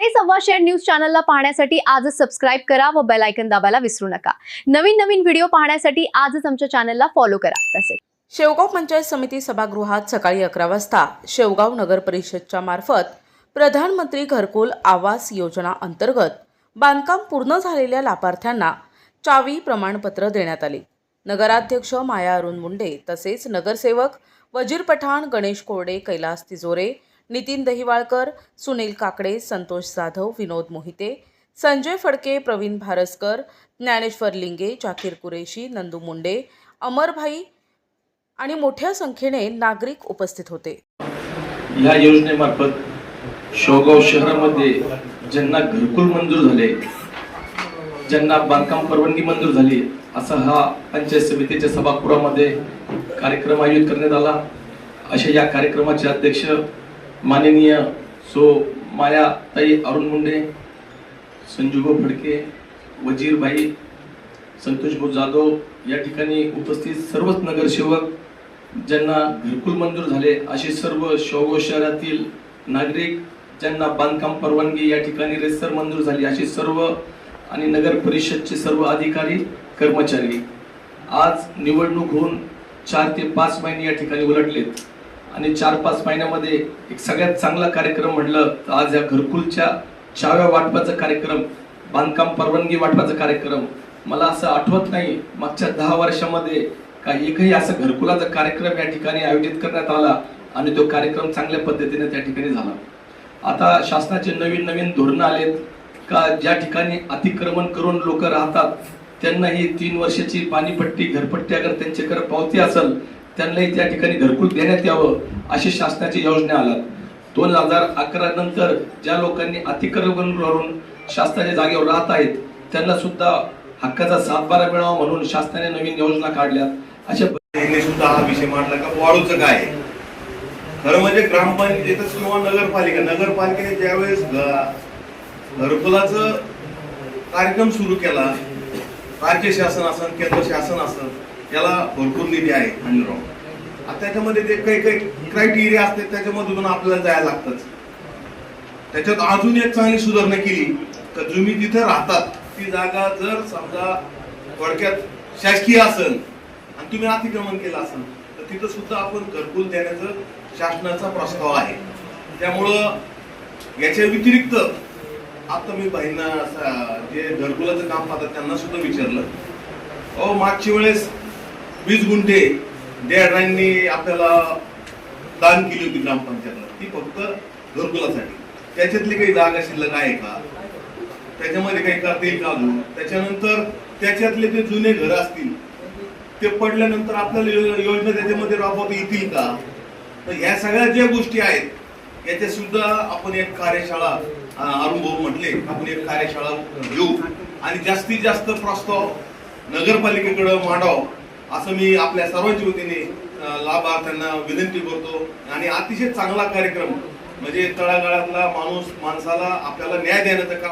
सव्वाशेर news चॅनलला पाहण्यासाठी आजच सबस्क्राइब करा व बेल आयकॉन दाबायला विसरू नका। नवीन नवीन व्हिडिओ पाहण्यासाठी आजच आमच्या चॅनलला फॉलो करा। तसेच शेवगाव पंचायत समिती सभागृहात सकाळी 11 वाजता शेवगाव नगर परिषदच्या मार्फत प्रधानमंत्री घरकुल आवास योजना अंतर्गत बांधकाम पूर्ण झालेल्या लाभार्थ्यांना चावी प्रमाणपत्र देण्यात आले। नगराध्यक्ष माया अरुण मुंडे तसेच नगरसेवक वजीर पठाण, गणेश कोरडे, कैलास तिजोरे, नितीन दहिवाळकर, सुनील काकडे, संतोष जाधव, विनोद मोहिते, संजय फडके, प्रवीण भारसकर, ज्ञानेश्वर लिंगे, जाकीर कुरेशी, नंदू मुंडे, अमरभाई आणि मोठ्या संख्येने नागरिक उपस्थित होते। या योजनेमार्फत शेवगाव शहरामध्ये ज्यांना घरकुल मंजूर झाले, ज्यांना बांधकाम परवानगी मंजूर झाली, असा हा पंचायत समितीच्या सभागृहामध्ये कार्यक्रम आयोजित करण्यात आला। अशा या कार्यक्रमाचे अध्यक्ष माननीय माया ताई अरुण मुंडे, संजूभाऊ फडके, वजीर भाई, संतोष भाऊ जाधव, या ठिकाणी उपस्थित सर्वच नगरसेवक, ज्यांना घरकुल मंजूर झाले असे सर्व शेवगाव शहरातील नागरिक, ज्यांना बांधकाम परवानगी या ठिकाणी रेसर मंजूर झाली असे सर्व, आणि नगर परिषदचे सर्व अधिकारी कर्मचारी। आज निवडणूक होऊन 4 ते 5 महिने या ठिकाणी उलटलेत आणि 4-5 महिन्यामध्ये एक सगळ्यात चांगला कार्यक्रम म्हटलं तर आज या घरकुलच्या चाव्या वाटपाचा कार्यक्रम, बांधकाम परवानगी वाटपाचा कार्यक्रम, मला असं आठवत नाही मागच्या 10 वर्षामध्ये का एकही असा घरकुलाचा कार्यक्रम या ठिकाणी आयोजित करण्यात आला आणि तो कार्यक्रम चांगल्या पद्धतीने त्या ठिकाणी झाला। आता शासनाचे नवीन नवीन धोरणं आलेत का ज्या ठिकाणी अतिक्रमण करून लोक राहतात त्यांना ही 3 वर्षाची पाणीपट्टी, घरपट्टी अगर त्यांच्याकडे पावती असेल त्यांनाही त्या ठिकाणी घरकुल देण्यात यावं अशी शासनाची योजना आल्या। 2011 नंतर ज्या लोकांनी अतिक्रमण करून शासनाच्या जागेवर राहत आहेत त्यांना सुद्धा हक्काचा 7-12 मिळावा म्हणून शासनाने नवीन योजना काढल्या। अशा पद्धतीने सुद्धा हा विषय मांडला का वाढूचं काय आहे? खरं म्हणजे ग्रामपंचायत किंवा नगरपालिकेने ज्यावेळेस घरकुलाचं कार्यक्रम सुरू केला, राज्य शासन असेल, केंद्र शासन असेल, याला भरपूर निधी आहे मंजूर। आता त्याच्यामध्ये जे काही क्रायटेरिया असतात त्याच्यामधून आपल्याला जायला लागतच। त्याच्यात अजून एक चांगली सुधारणा केली तर तुम्ही जिथे राहतात ती जागा जर समजा थोडक्यात शासकीय असेल आणि तुम्ही अतिक्रमण केलं असेल तर तिथं सुद्धा आपण घरकुल देण्याचा शासनाचा प्रस्ताव आहे। त्यामुळं याच्या व्यतिरिक्त आता मी बहिणा जे घरकुलाचं काम पाहतात त्यांना सुद्धा विचारलं, मागच्या वेळेस 20 गुंठे डेअरांनी आपल्याला दान केली होती ग्रामपंचायतला, ती फक्त घरकुलासाठी, त्याच्यातली काही जागा शिल्लक आहे का, त्याच्यामध्ये काही करता येईल का अजून? त्याच्यानंतर त्याच्यातले जे जुने घर असतील ते पडल्यानंतर आपल्याला योजना त्याच्यामध्ये राबवता येतील का? तर ह्या सगळ्या ज्या गोष्टी आहेत याच्या सुद्धा आपण एक कार्यशाळा, अरुण भाऊ म्हटले, आपण एक कार्यशाळा घेऊ आणि जास्तीत जास्त प्रस्ताव नगरपालिकेकडे मांडाव असं मी आपल्या सर्वांच्या वतीने लाभार्थ्यांना विनंती करतो। आणि अतिशय चांगला कार्यक्रम म्हणजे तळागाळातला माणसाला आपल्याला न्याय देण्याचं काम